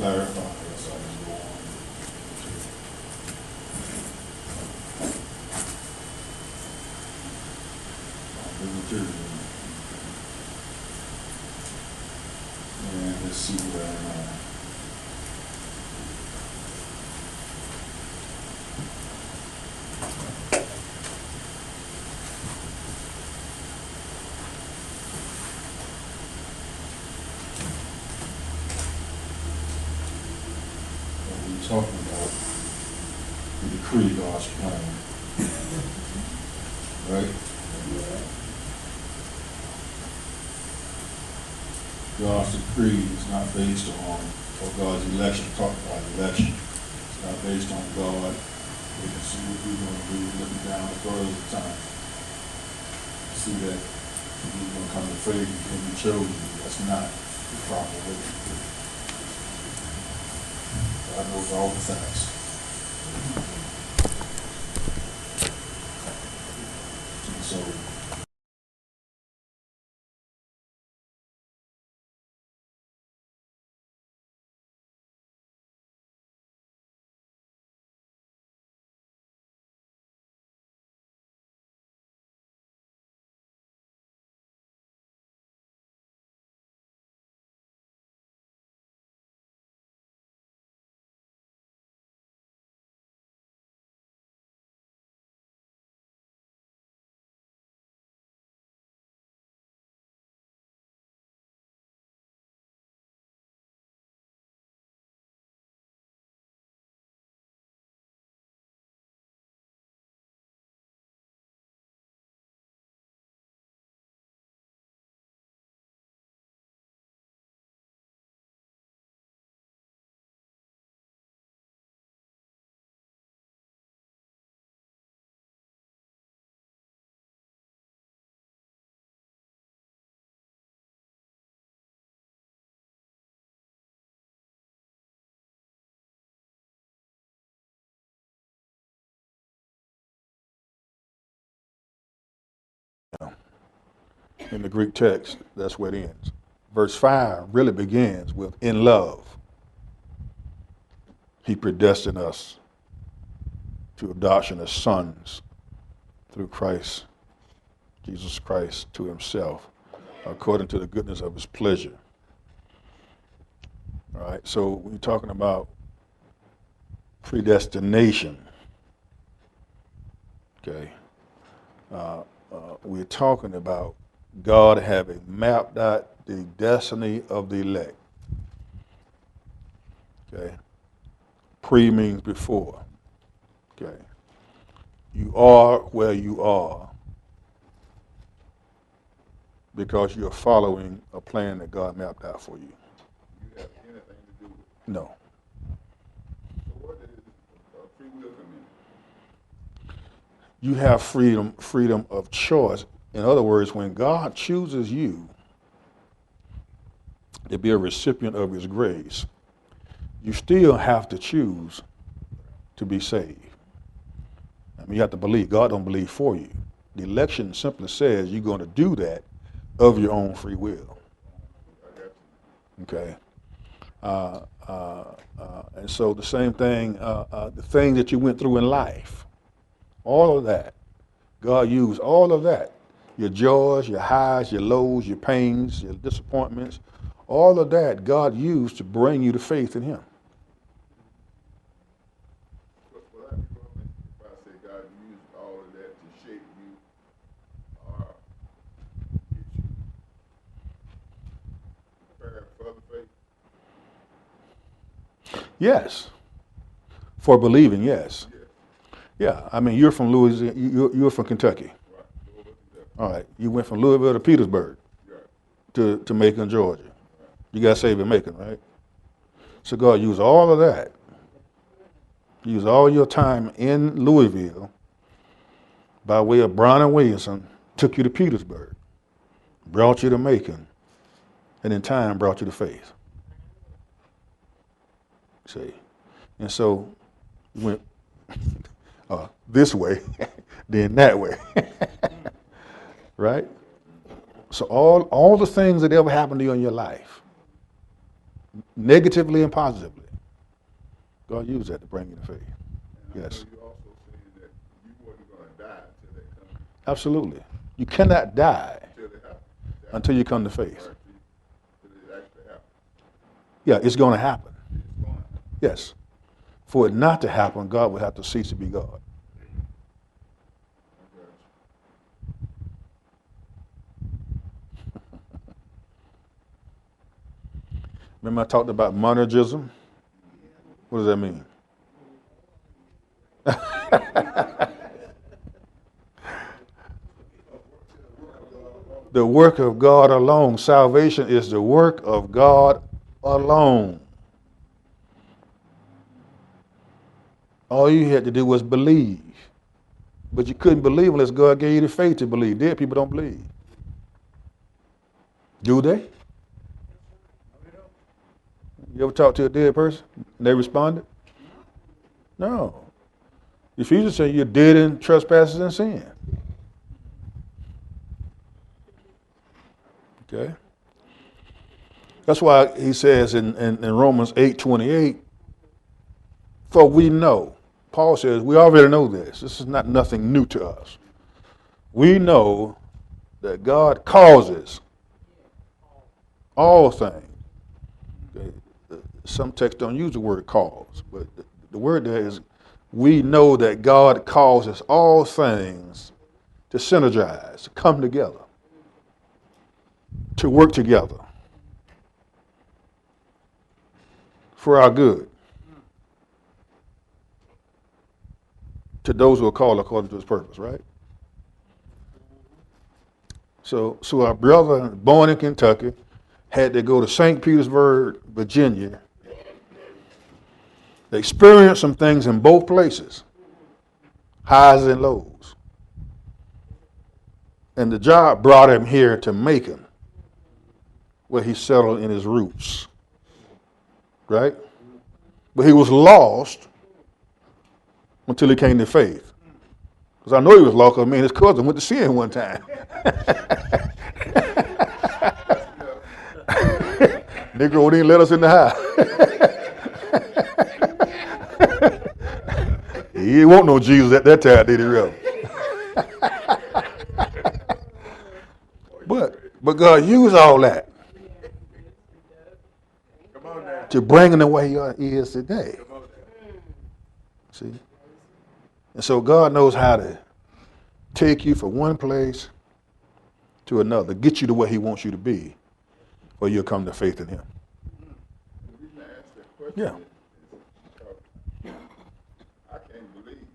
clarify as I go on. The material. And let's see where I'm at. Talking about the decree God's plan, right? God's decree is not based on, or God's election, talk about election. It's not based on God. We can see what we're going to do looking down the road of time. See that we're going to come to faith and be chosen. That's not the proper way to do it. God knows all the facts. And so, in the Greek text, that's where it ends. Verse 5 really begins with, in love, he predestined us to adoption as sons through Christ, Jesus Christ, to himself, according to the goodness of his pleasure. All right, so when you're talking about predestination, okay, we're talking about God having mapped out the destiny of the elect. Okay, pre means before. Okay, you are where you are because you're following a plan that God mapped out for you. You have anything to do with it. No. So what is free will come in? You have freedom of choice. In other words, when God chooses you to be a recipient of his grace, you still have to choose to be saved. I mean, you have to believe. God don't believe for you. The election simply says you're going to do that of your own free will. Okay. And so the same thing, the things that you went through in life, all of that, God used all of that. Your joys, your highs, your lows, your pains, your disappointments, all of that God used to bring you to faith in him. Will I be wrong if I say God used all of that to shape you or get you prepared for the faith? Yes. For believing, yes. Yes. Yeah. I mean, you're from Louisiana, you're from Kentucky. Right. All right. You went from Louisville to Petersburg Right. to Macon, Georgia. You got saved in Macon, right? So God used all of that. Used all your time in Louisville by way of Brown and Williamson, took you to Petersburg, brought you to Macon, and in time brought you to faith. See? And so you went this way, then that way. Right? So all the things that ever happened to you in your life, negatively and positively. God used that to bring you to faith. And Yes. I know you also saying that you wasn't going to die until that comes. Absolutely. You cannot die Until it happens. until you come to faith. Until it actually happens. Yeah, it's going to happen. It's going to happen. Yes. For it not to happen, God would have to cease to be God. Remember I talked about monergism? What does that mean? The work of God alone. Salvation is the work of God alone. All you had to do was believe. But you couldn't believe unless God gave you the faith to believe. Dead people don't believe. Do they? You ever talk to a dead person and they responded? No. Ephesians say you're dead in trespasses and sin. Okay? That's why he says in Romans 8:28, for we know, Paul says, we already know this. This is not nothing new to us. We know that God causes all things. Okay? Some texts don't use the word cause, but the word there is, we know that God causes all things to synergize, to come together, to work together for our good, to those who are called according to his purpose, right? So our brother, born in Kentucky, had to go to St. Petersburg, Virginia. They experienced some things in both places, highs and lows. And the job brought him here to Macon, where he settled in his roots, right? But he was lost until he came to faith. Because I know he was lost because me and his cousin went to see him one time. Negro wouldn't even let us in the house. He didn't want no Jesus at that time, did he, really? But God used all that to bring him the way he is today. See? And so God knows how to take you from one place to another, get you to where he wants you to be, or you'll come to faith in him. The reason I asked that question Yeah. is because I can't believe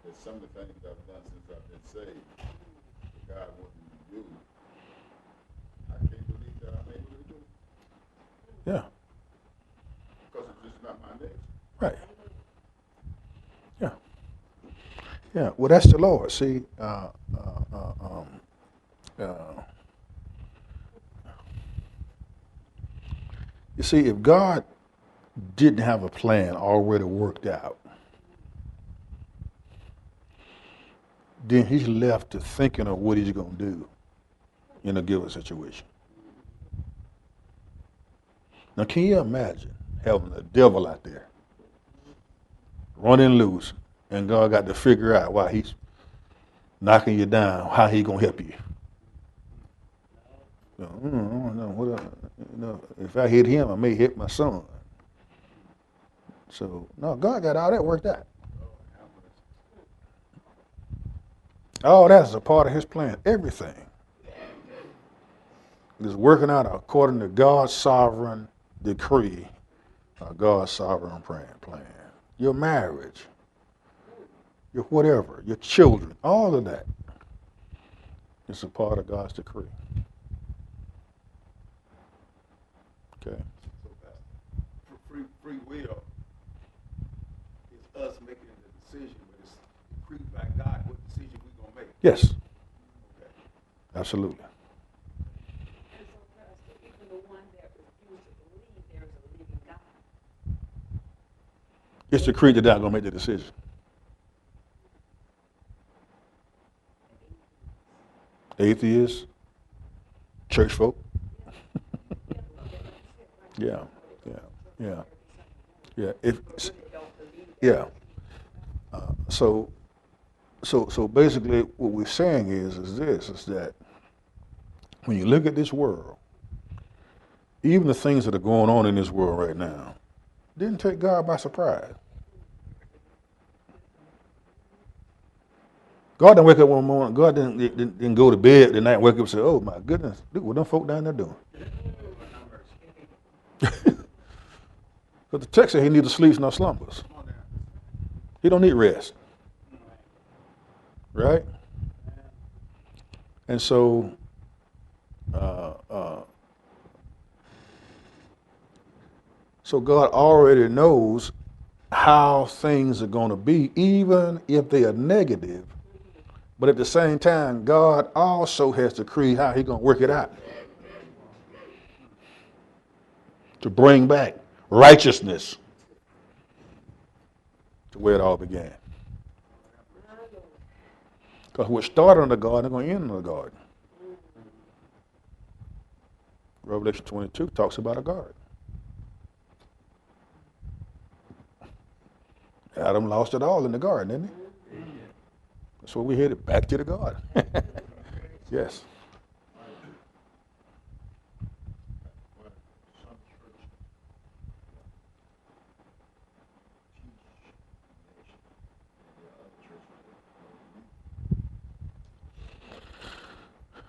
that some of the things I've done since I've been saved, that God wants me to do, I can't believe that I'm able to do it. Yeah. Because it's just not my nature. Right. Yeah. Yeah. Well, that's the Lord. See, you see, if God didn't have a plan already worked out, then he's left to thinking of what he's going to do in a given situation. Now, can you imagine having a devil out there running loose, and God got to figure out why he's knocking you down, how he going to help you? If I hit him, I may hit my son. So, no, God got all that worked out. All that's a part of his plan. Everything is working out according to God's sovereign decree, God's sovereign plan. Your marriage, your whatever, your children, all of that is a part of God's decree. Okay. So, Pastor, free will is us making the decision, but it's decreed by God what decision we're going to make. Yes. Okay. Absolutely. And so, Pastor, even the one that refused to believe there is a living God. It's decreed that I'm going to make the decision. Atheists, church folk. Yeah, yeah, yeah. If Don't believe that. yeah. So basically, what we're saying is that when you look at this world, even the things that are going on in this world right now, didn't take God by surprise. God didn't wake up one morning. God didn't go to bed the night and wake up and say, "Oh my goodness, look what them folk down there doing." Because the text said he neither sleeps nor slumbers. He don't need rest, right? And so, uh, uh, so God already knows how things are going to be, even if they are negative. But at the same time, God also has decreed how He's going to work it out to bring back righteousness to where it all began. Because what started in the garden is going to end in the garden. Revelation 22 talks about a garden. Adam lost it all in the garden, didn't he? That's where we headed, back to the garden. Yes. Well, some churches teach nation, and there are other churches that don't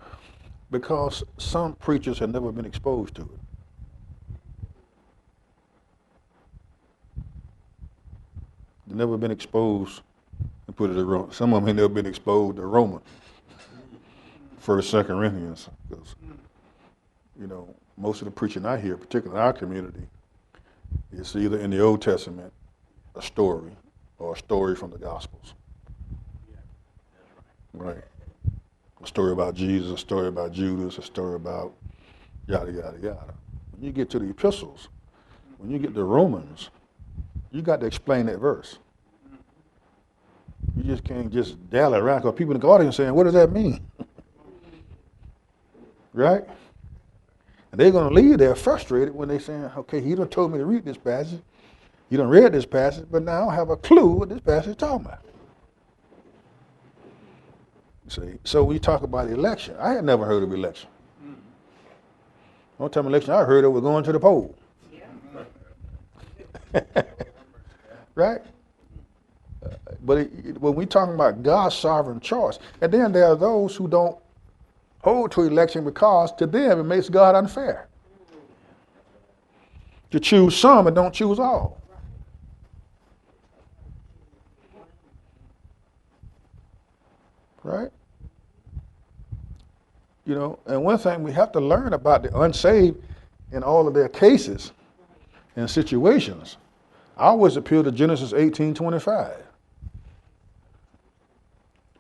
believe. Because some preachers have never been exposed to it. They've never been exposed, and put it in Rome. Some of them have never been exposed to Romans, First, Second Corinthians. Because, most of the preaching I hear, particularly in our community, is either in the Old Testament, a story, or a story from the Gospels. Right. A story about Jesus, a story about Judas, a story about yada, yada, yada. When you get to the epistles, when you get to Romans, you got to explain that verse. You just can't just dally around, because people in the audience saying, what does that mean? Right? And they're going to leave there frustrated when they're saying, okay, he done told me to read this passage. You done read this passage, but now I don't have a clue what this passage is talking about. See, so we talk about election. I had never heard of election. One time election I heard of was going to the poll. Right? But when we talking about God's sovereign choice, and then there are those who don't hold to election because to them it makes God unfair. To choose some and don't choose all. Right? And one thing we have to learn about the unsaved in all of their cases and situations, I always appeal to Genesis 18:25.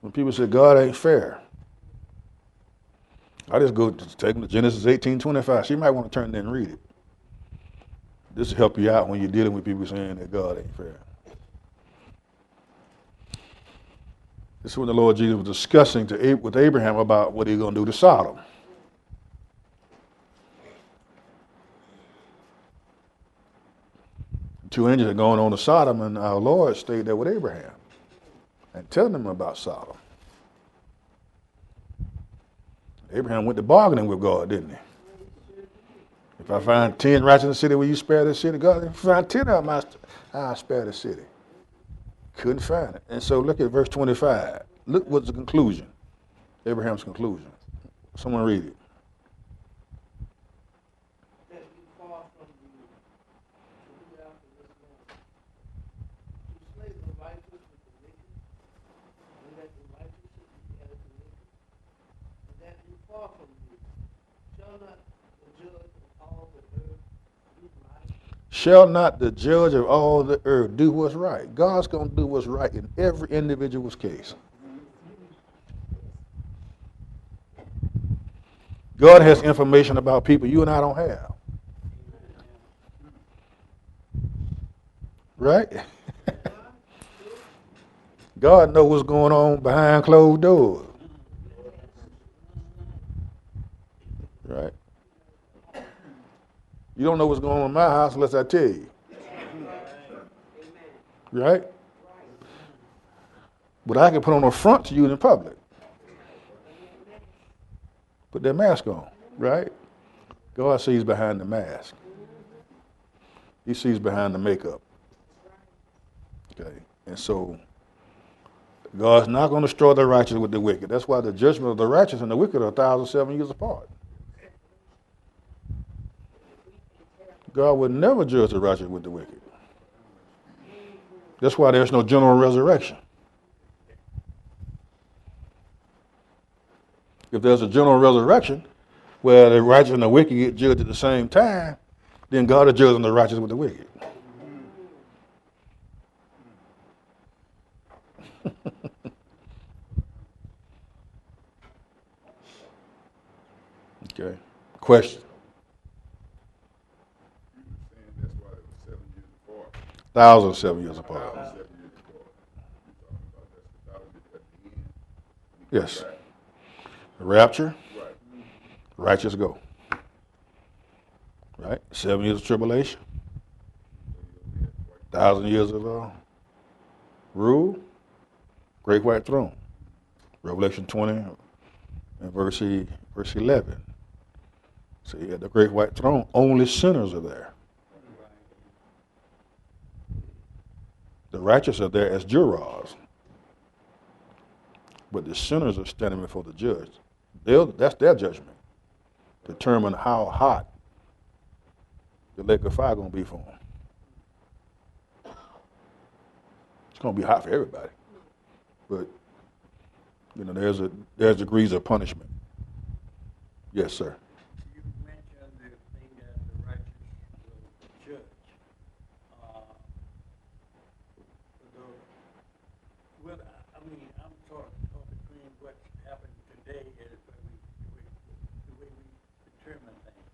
When people say God ain't fair, I just go to take them to Genesis 18:25. So you might want to turn there and read it. This will help you out when you're dealing with people saying that God ain't fair. This is when the Lord Jesus was discussing with Abraham about what he's going to do to Sodom. Two angels had gone on to Sodom, and our Lord stayed there with Abraham and telling them about Sodom. Abraham went to bargaining with God, didn't he? If I find 10 righteous in the city, will you spare this city? God, if I find 10 of them, I'll spare the city. Couldn't find it. And so look at verse 25. Look what's the conclusion. Abraham's conclusion. Someone read it. That you fall from the do after this man. To slay the righteous with the wicked, and that the righteous should be added to wicked. And that you fall from you. Shall not the judge of all the earth do right? Shall not the judge of all the earth do what's right? God's going to do what's right in every individual's case. God has information about people you and I don't have. Right? God knows what's going on behind closed doors. Right? You don't know what's going on in my house unless I tell you. Right? But I can put on a front to you in public. Put that mask on, right? God sees behind the mask. He sees behind the makeup. Okay? And so God's not going to destroy the righteous with the wicked. That's why the judgment of the righteous and the wicked are 1,007 years apart. God would never judge the righteous with the wicked. That's why there's no general resurrection. If there's a general resurrection where the righteous and the wicked get judged at the same time, then God is judging the righteous with the wicked. Okay. Question. Saying that's why it was 7 years apart. 1,007 years apart. 7 years apart. You're talking about that's at the end. Yes. The rapture, Right. righteous go. Right? 7 years of tribulation. 1,000 years of rule. Great white throne. Revelation 20 and verse 11. See, at the great white throne, only sinners are there. The righteous are there as jurors. But the sinners are standing before the judge. That's their judgment. Determine how hot the lake of fire going to be for them. It's going to be hot for everybody. But, you know, there's degrees of punishment. Yes, sir. You mentioned the thing that the righteous will judge. I'm sort of between what's happened today and the way we determine things.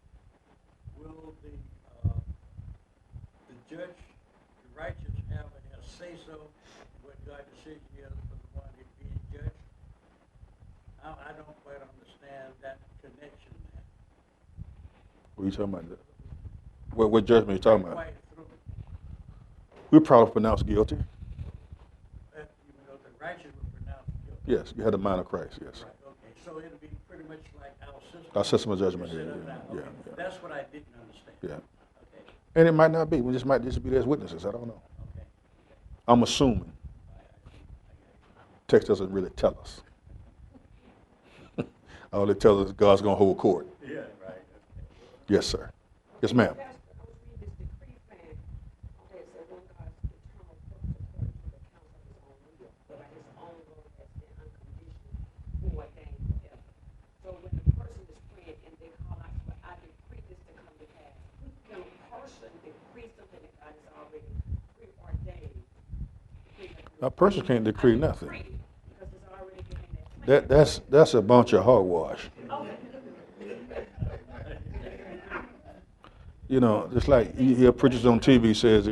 Will the judge, the righteous, have a say-so in what God's decision is for the one that's being judged? I don't quite understand that connection there. What are you talking about? What judgment are you talking about? Quite through. We're probably pronounced guilty. Even though the righteous were pronounced guilty. Yes, you had the mind of Christ, yes. Right, okay. So it'll be pretty much like our system. Our system of judgment Set here, up yeah, now. yeah, Okay. yeah. That's what I didn't understand. Yeah. Okay. And it might not be. We just might just be there as witnesses. I don't know. Okay. I'm assuming. Text doesn't really tell us. All it tells us is God's going to hold court. Yeah, right. Yes, sir. Yes, ma'am. Pastor, I was reading this decree plan. Okay, it said one God's eternal purpose according to the counsel of his own will, but by his own will has been unconditionally ordained forever. So when the person is praying and they call out, well, I decree this to come to pass. Can a person decree something that God has already preordained? A person can't decree nothing. Because it's already been in that plan. That's a bunch of hogwash. You know, it's like you hear preachers on TV says,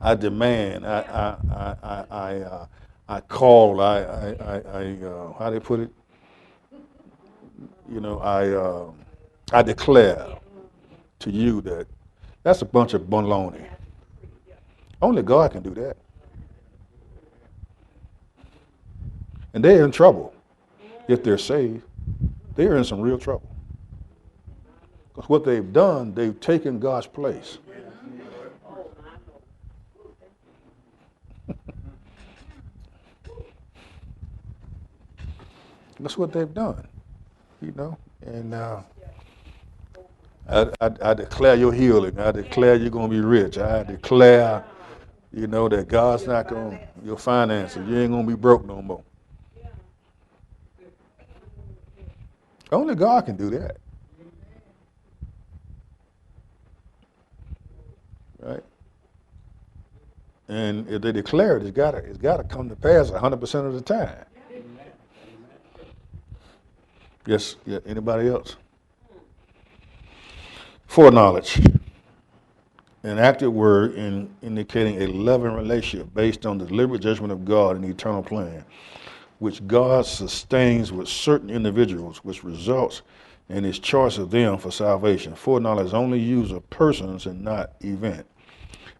"I demand, I call, how they put it? You know, I declare to you that." That's a bunch of baloney. Only God can do that. And they're in trouble if they're saved. They're in some real trouble. Because what they've done, they've taken God's place. That's what they've done, you know. And I declare your healing. I declare you're going to be rich. I declare, you know, that God's not going to, your finances, you ain't going to be broke no more. Only God can do that. Right? And if they declare it, it's got to come to pass 100% of the time. Yes, yeah, anybody else? Foreknowledge. An active word indicating a loving relationship based on the deliberate judgment of God and the eternal plan, which God sustains with certain individuals, which results and his choice of them for salvation. Foreknowledge only use of persons and not event.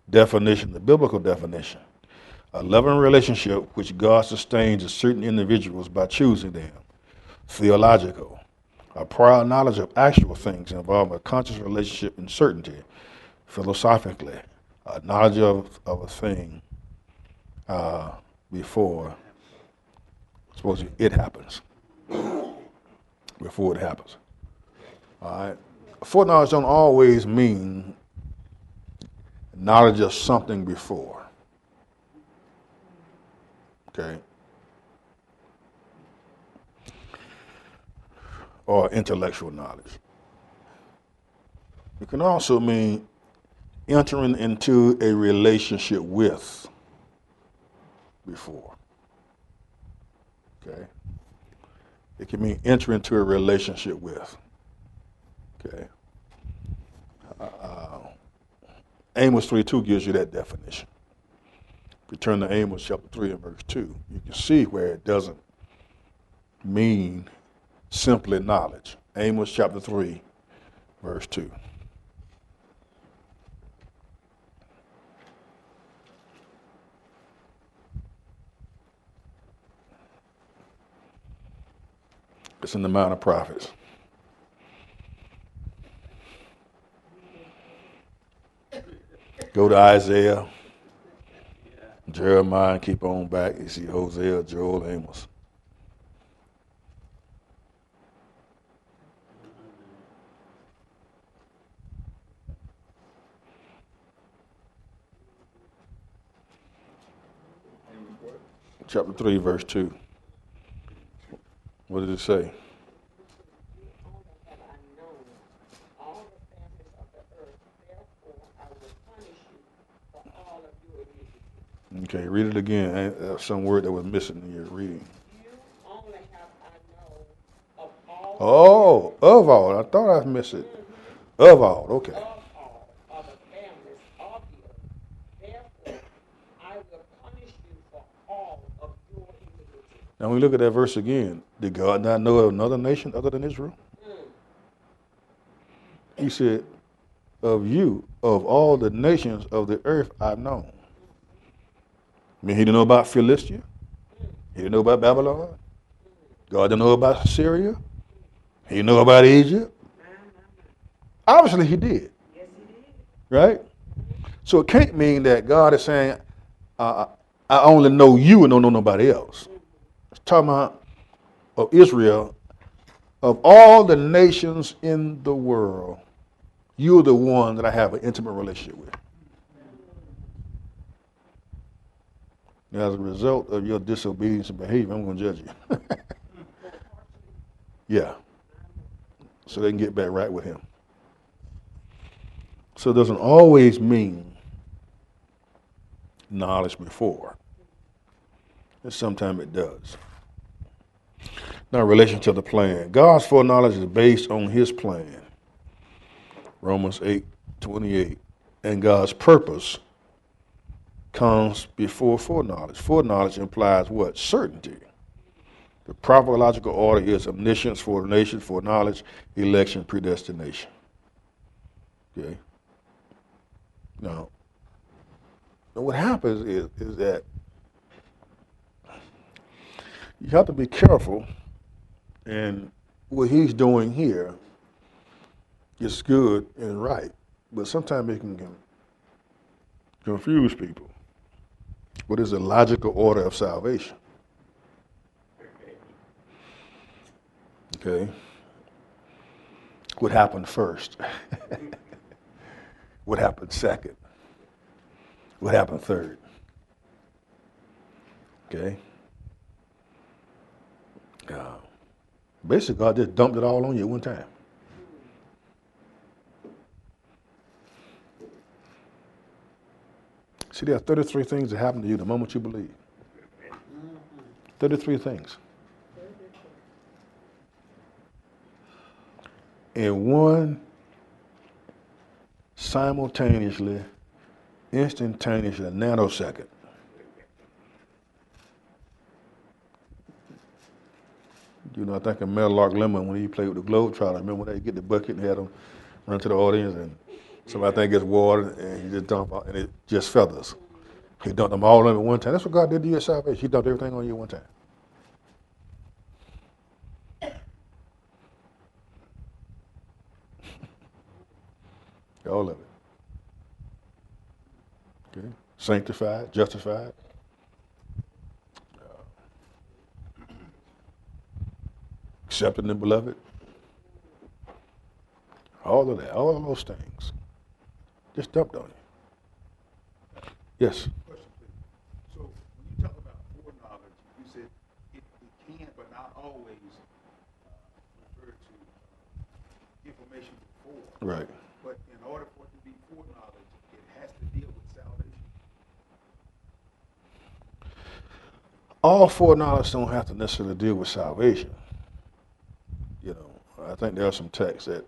Definition, the biblical definition. A loving relationship which God sustains to certain individuals by choosing them. Theological, a prior knowledge of actual things involving a conscious relationship and certainty. Philosophically, a knowledge of a thing before, suppose it happens. Before it happens. All right. Foreknowledge don't always mean knowledge of something before. Okay. Or intellectual knowledge. It can also mean entering into a relationship with before. Okay. It can mean enter into a relationship with. Okay. Amos 3:2 gives you that definition. If you turn to Amos chapter 3 and verse 2, you can see where it doesn't mean simply knowledge. Amos chapter 3, verse 2. It's in the Mount of Prophets. Go to Isaiah, Jeremiah, and keep on back. You see Hosea, Joel, Amos. Chapter 3, verse 2. What did it say? Okay, read it again. Some word that was missing in your reading. You only have I know of all. Oh, of all. I thought I missed it. Of all, okay. Of all of the families of the earth. Therefore, I will punish you for all of your iniquity. Now, when we look at that verse again, did God not know of another nation other than Israel? He said, of you, of all the nations of the earth I've known. I mean, he didn't know about Philistia. He didn't know about Babylon. God didn't know about Syria. He didn't know about Egypt. Obviously, he did. Yes, he did. Right? So it can't mean that God is saying, I only know you and don't know nobody else. It's talking about of Israel, of all the nations in the world, you're the one that I have an intimate relationship with. Now, as a result of your disobedience and behavior, I'm going to judge you. Yeah. So they can get back right with him. So it doesn't always mean knowledge before. And sometimes it does. Now, in relation to the plan. God's foreknowledge is based on his plan. Romans 8:28. And God's purpose comes before foreknowledge. Foreknowledge implies what? Certainty. The proper logical order is omniscience, foreknowledge, foreknowledge, election, predestination. Okay. Now what happens is that you have to be careful, and what he's doing here is good and right, but sometimes it can confuse people. What is the logical order of salvation? Okay. What happened first? What happened second? What happened third? Okay. Basically, God just dumped it all on you at one time. See, there are 33 things that happen to you the moment you believe. 33 things. And one simultaneously, instantaneously, a nanosecond. You know, I think of Meadowlark Lemon when he played with the Globetrotters. Remember when they get the bucket and had them run to the audience and somebody think it's water and he just dump out and it just feathers. He dumped them all on at one time. That's what God did to you at salvation. He dumped everything on you at one time. All of it. Okay. Sanctified, justified, accepted and beloved. All of that, all of those things. Just dumped on you. Yes. Question, please. So when you talk about foreknowledge, you said it can, but not always, refer to information before. Right. But in order for it to be foreknowledge, it has to deal with salvation. All foreknowledge don't have to necessarily deal with salvation. You know, I think there are some texts that,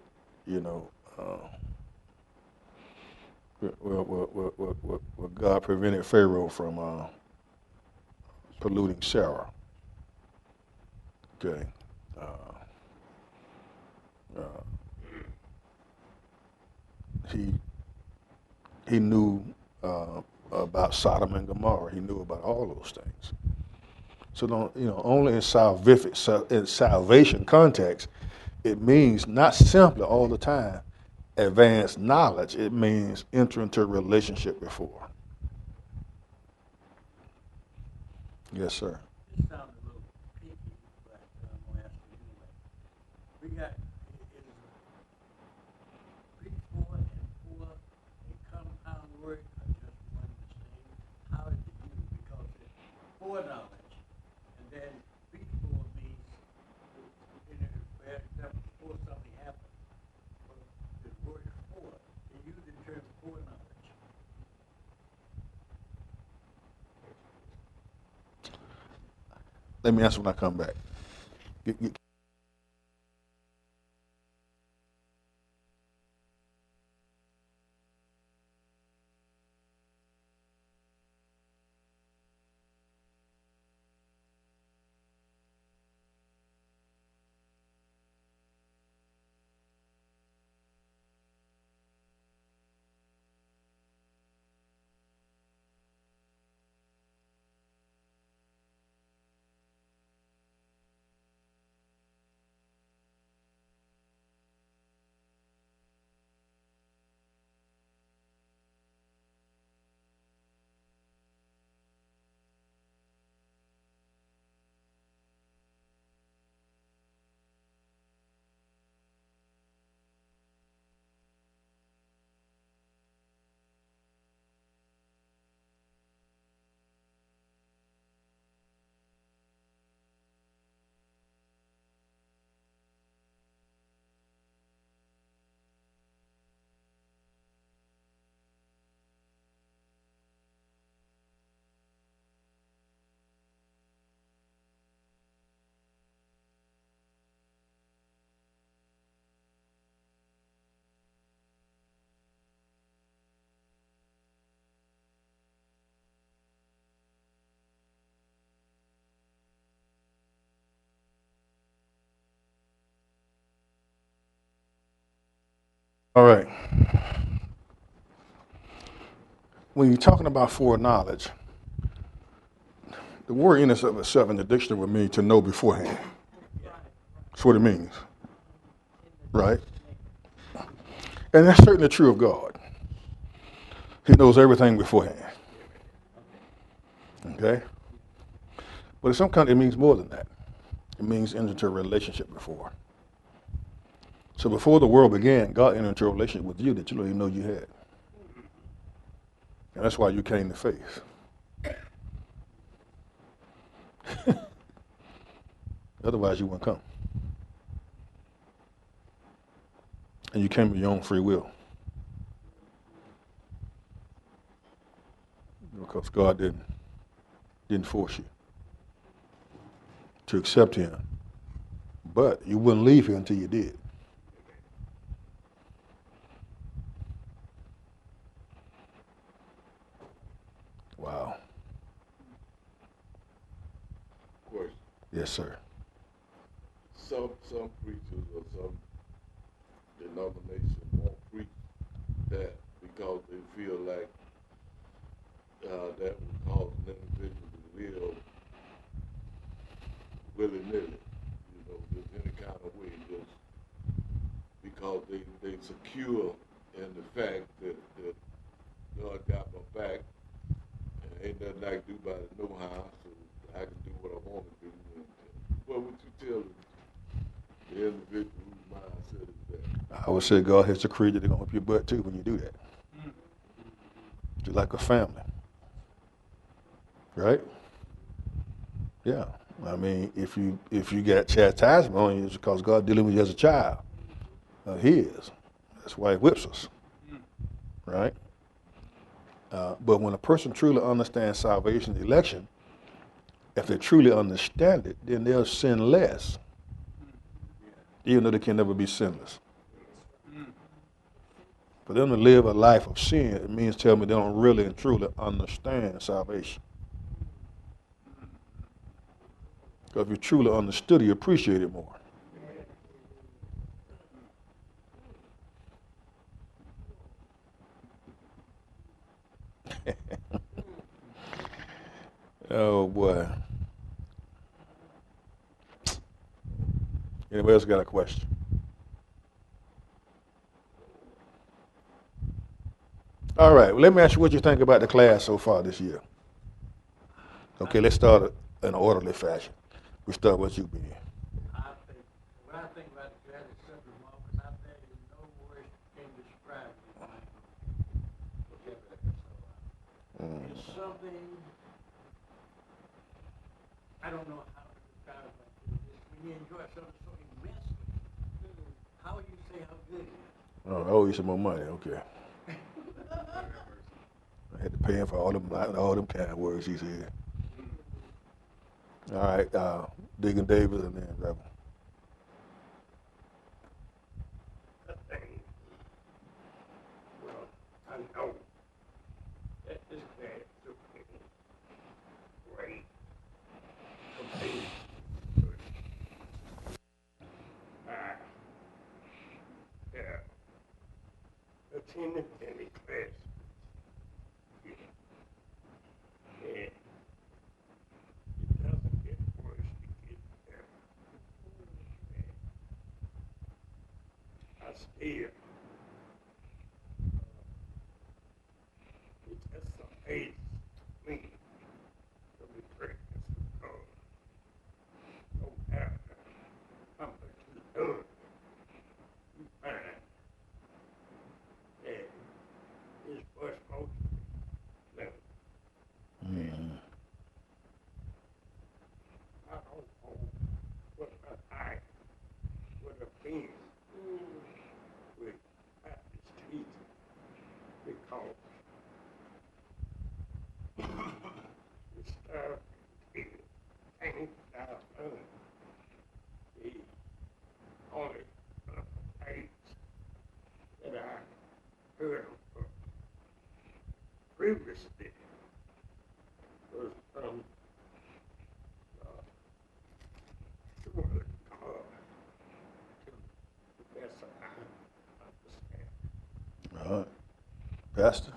you know, where God prevented Pharaoh from polluting Sarah. Okay. He knew about Sodom and Gomorrah. He knew about all those things. So don't, you know, only in salvation context, it means not simply all the time advanced knowledge. It means enter into a relationship before. Yes, sir. This sounds a little picky, but I'm gonna ask you anyway. We got, it is before and for a compound word or just one distinct? How is it used? Because it's foreknowledge, and then before means, for example, before something happened. But the word for, they use it in terms of foreknowledge. Let me answer when I come back. All right. When you're talking about foreknowledge, the word in itself in the dictionary would mean to know beforehand. That's what it means. Right? And that's certainly true of God. He knows everything beforehand. Okay? But in some country, it means more than that. It means enter into a relationship before. So before the world began, God entered into a relationship with you that you don't even know you had. And that's why you came to faith. Otherwise, you wouldn't come. And you came of your own free will. Because God didn't force you to accept him. But you wouldn't leave here until you did. Wow. Question. Yes, sir. some preachers or some denomination won't preach that because they feel like that would cause an individual to live willy-nilly, just any kind of way, just because they secure in the fact that God got my back and ain't nothing I can do about it no how, so I can do what I want to do. And what would you tell the individual whose mindset is that? I would say God has decreed that they're going to whip your butt too when you do that. Just like a family. Right? Yeah. I mean, if you get chastisement on you, it's because God dealing with you as a child of His. That's why He whips us. Right? But when a person truly understands salvation, election, if they truly understand it, then they'll sin less, even though they can never be sinless. For them to live a life of sin, it means tell me they don't really and truly understand salvation. Because if you truly understood it, you appreciate it more. Oh boy. Anybody else got a question? All right, well, let me ask you what you think about the class so far this year. Okay, let's start in an orderly fashion. We start with you, Ben. What I think about the class is simply marvelous. I think in no words can describe it. It's something, I don't know how to describe it, but when you enjoy something so immensely, how would you say how good it is? Oh, I owe you some more money, okay. I had to pay him for all them kind of words he said. All right, Deacon Davis and then Reverend. Well, I know that this class took me great for me. Attended any class. And it doesn't get worse, it gets better. I still, it just amazes me to be greatness of God. No matter how much you learn, you find that it's much most level. I don't know what my life would have been with Baptist teaching because the stuff he came down under the only things that I heard of previously was from the word of God to the best of I understand. All right. Pastor?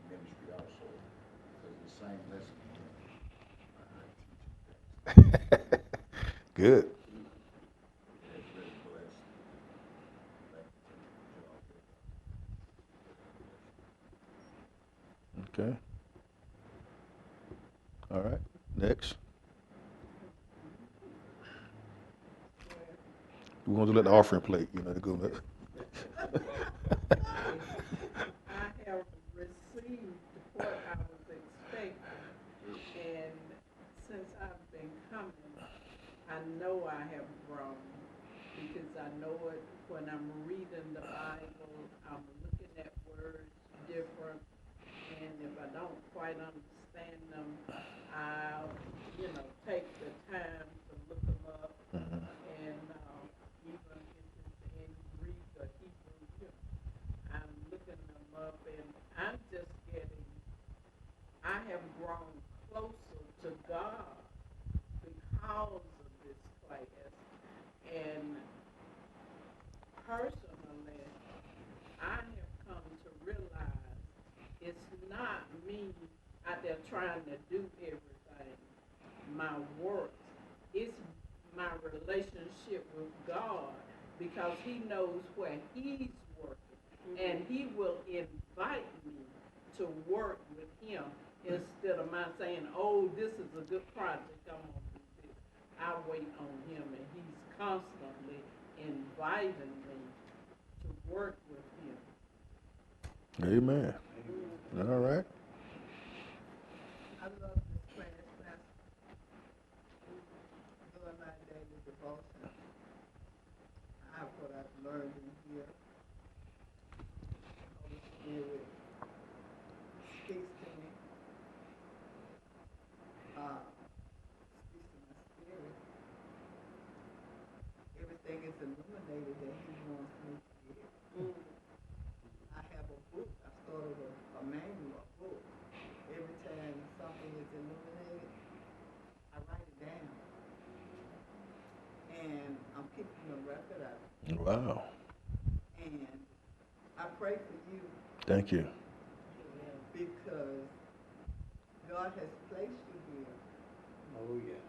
Ministry also, because the same lesson. Good. It's really blessed. Okay. All right. Next. We want to let the offering plate, to go. I have received what I was expecting, and since I've been coming, I know I have grown, because I know it when I'm reading the Bible, I'm looking at words different, and if I don't quite understand them, I'll, take the time to look them up, and even if it's in have grown closer to God because of this class. And personally, I have come to realize it's not me out there trying to do everything, my work. It's my relationship with God because He knows where He's working. And He will invite me to work with Him instead of my saying, oh, this is a good project, I'm going to do this. I wait on Him, and He's constantly inviting me to work with Him. Amen. All right. I love this class, Pastor. Doing my daily devotion. What I've learned in here. Holy Spirit speaks to me. Speaks to my spirit. Everything is illuminated that He wants me to get. I have a book. I started a manual, a book. Every time something is illuminated, I write it down. And I'm keeping a record of it. Wow. And I pray for you Thank you. because God has placed you here. Oh, yeah.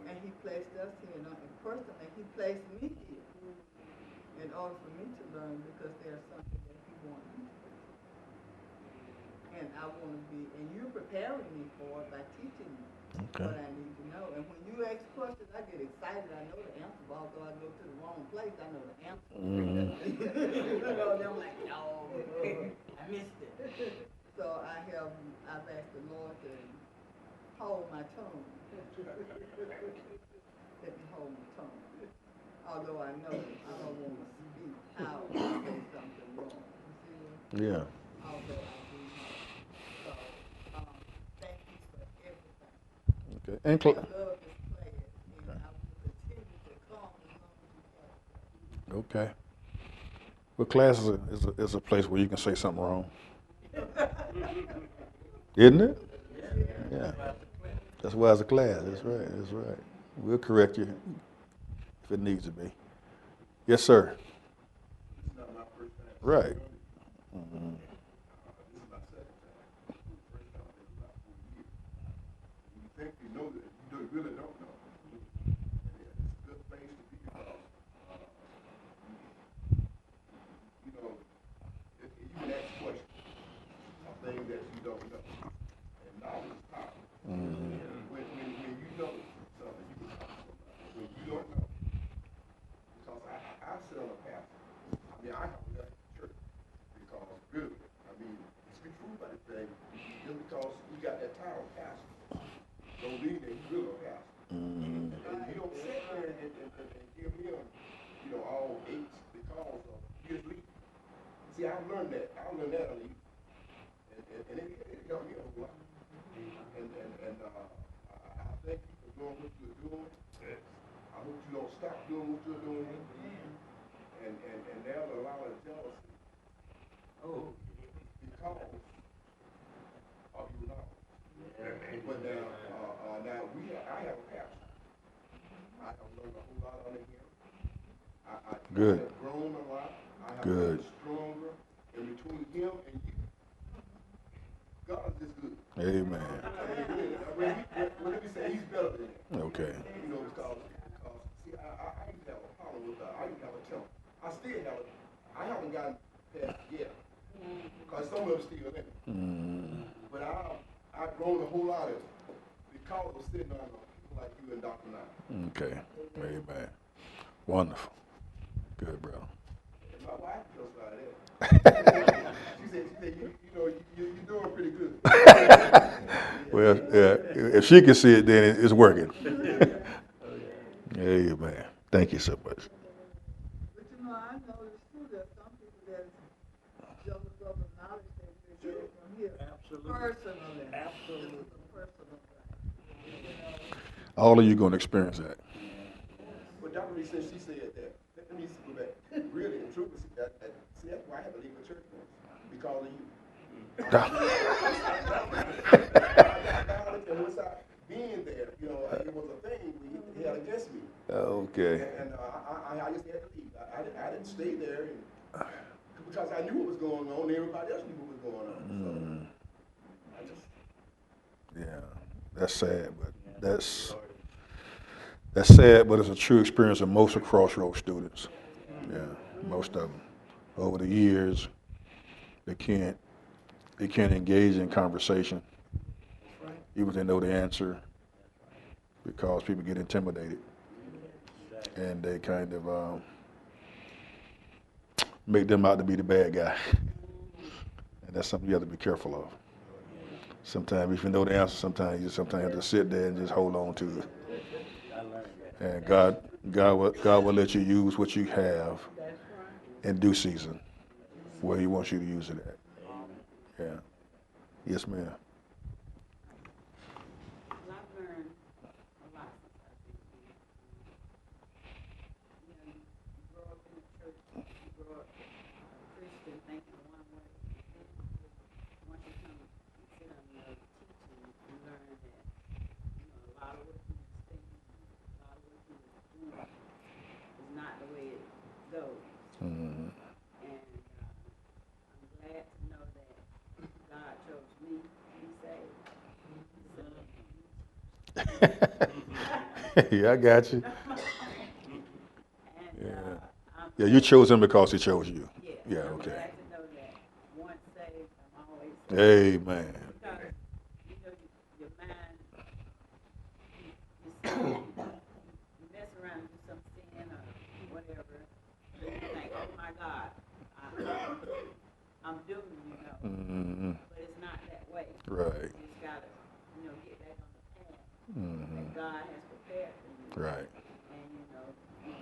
And He placed us here. And personally, He placed me here in order for me to learn because there's something that He wants me to do. And I want to be, and you're preparing me for it by teaching me what I need to know. And when you ask questions, I get excited. I know the answer, but although I go to the wrong place, I know the answer. You know, and I'm like, no, I missed it. So I've asked the Lord to hold my tongue. Let me hold my tongue. Although I know I don't want to speak out and say something wrong. You see? Yeah. Although I do know. So, thank you for everything. Okay. I love this class, and I will continue to come as long as you have. Okay. Well, class is a place where you can say something wrong. Isn't it? Yeah. That's why it's a class. That's right. That's right. We'll correct you if it needs to be. Yes, sir. This is not my first time. Right. This is my second time. First time in about 4 years. You think you know that, you really don't know. And it's a good place to be because, you know, you can ask questions of things that you don't know. And knowledge is power. When you know something, you can talk to somebody. When you don't know, because I sit on a path. I mean, I have left the church because really, I mean, to speak true about the thing, just because you got that title of pastor, don't mean that you really a pastor. And you don't sit there and give him, you know, all eights because of his leading. See, I learned that. I learned that on you. And it helped me a whole lot. And I thank you for doing what you're doing. I hope you don't stop doing what you're doing. And there's a lot of jealousy. Oh, because of you now. But now I have a pastor. I have learned a whole lot under him. I Good. have grown a lot. I have Good. gotten stronger. And between him and you, God is good. Amen. When he say he's better than that. Okay. You know, because see, I used to have a problem with that. I used to have a temper. I still have it. I haven't gotten past it yet. Because some of them still in it. But I've grown a whole lot of it because of sitting on people like you and Dr. Nye. Okay. Amen. Wonderful. Good, bro. And my wife feels like that. she said, you know, you're doing pretty good. Well, yeah, if she can see it, then it's working. Amen. Thank you so much. But you know, I noticed too that some people that is jealous of the knowledge that they get from here. Absolutely. Personally. Absolutely. This is a personal thing. You know? All of you going to experience that. But Dr. Reid said, she said that, let me go back, really and truly, see, that's why I had to leave the church once, because of you. Okay. And I just had to leave. I didn't stay there because I knew what was going on. And everybody else knew what was going on. So I just. Yeah, that's sad, but that's sad, but it's a true experience of most of Crossroads students. Yeah, most of them. Over the years, they can't engage in conversation, even if they know the answer, because people get intimidated, and they kind of make them out to be the bad guy, and that's something you have to be careful of. Sometimes, if you know the answer, sometimes you have to sit there and just hold on to it. And God will let you use what you have in due season, where He wants you to use it at. Yeah. Yes, ma'am. Well, I've learned a lot since I've been here. You know, you grow up in the church, you grow up Christian thinking one way. And once you come and sit under the teaching, you learn that, a lot of what you was thinking, a lot of what you was doing is not the way it goes. Mm-hmm. And I'm glad to know that God chose me to be saved. Yeah, I got you. And, Yeah. I'm Yeah, you chose Him because He chose you. Yeah, Yeah, I'm okay. glad to know that once saved, I'm always saved. Amen. Because, your mind, you mess around and do some sin or whatever, and you think, oh my God, I'm doomed, Mm-hmm. But it's not that way. Right. You just got to, get back on the path Mm-hmm. that God has prepared for you. Right. And, you don't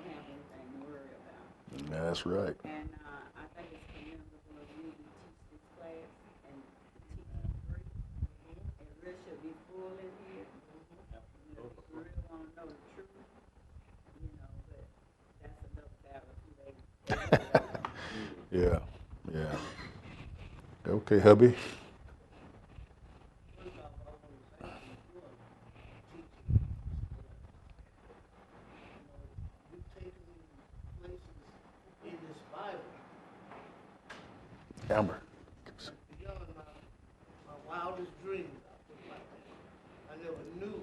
have anything to worry about. That's right. And I think it's commendable of you to teach this class and to teach it free. It really should be full in here. If you really want to know the truth, but that's another battle too late. Yeah. Yeah. Okay, hubby. Amber. Beyond my wildest dreams, I put it like that. I never knew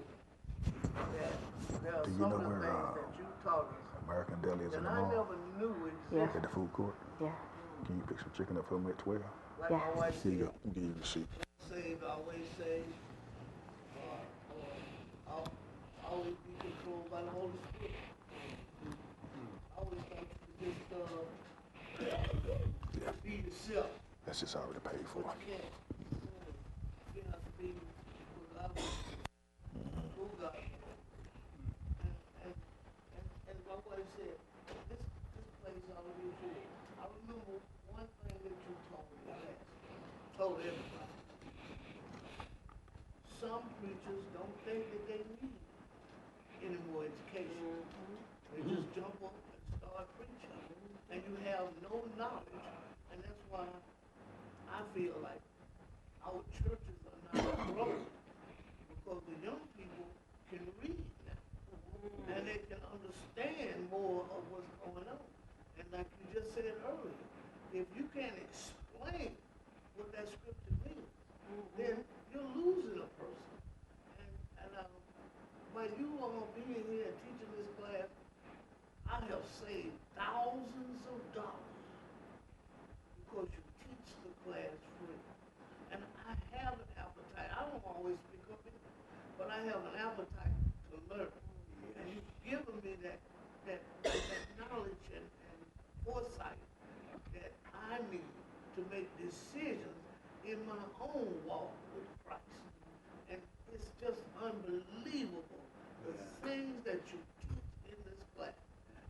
that there are Do you some know of the where, things that you taught us American Deli is in that the I mall? never knew existed. At the food court? Yeah. Can you pick some chicken up for me at 12? Like Yeah. my wife Here you said, go. I'll give you the receipt. saved, always saved, always be controlled by the Holy Spirit. I always thought you could just be yourself. That's just already paid for. But you can't. You have to be who God wants. Who God wants. And my wife said, this place ought to be full. I remember one thing that you told me last. Told everybody. Some preachers don't think that they need any more education. They just jump up and start preaching. And you have no knowledge. And that's why I feel like our churches are not growing. Because the young people can read now. And they can understand more of what's going on. And like you just said earlier, if you can't explain what that scripture means, then you're losing a person. And by you all being here teaching this class, I have saved thousands of dollars because you teach the class free. And I have an appetite. I don't always speak up in it, but I have an appetite to learn. And you've given me that knowledge and foresight that I need to make decisions in my own walk with Christ. And it's just unbelievable the things that you teach in this class.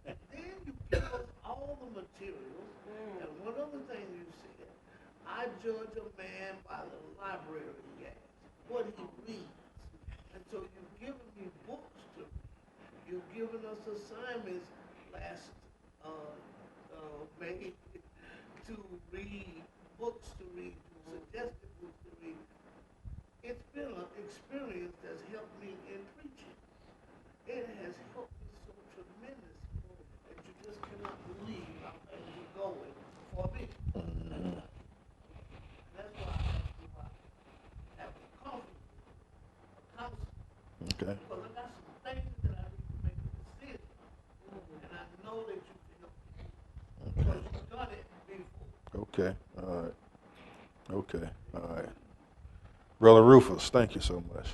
And then you give us all the materials. And one other thing you said, I judge a man by the library he has, what he reads. And so you've given me books to read. You've given us assignments last May to read, books to read, suggested books to read. It's been an experience that's helped me in preaching. It has helped me so tremendously. Okay. Because I got some things that I need to make a decision. And I know that you can help me. Because you've done it before. Okay. All right. Okay. All right. Brother Rufus, thank you so much.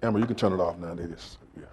Amber, you can turn it off now. They just, yeah.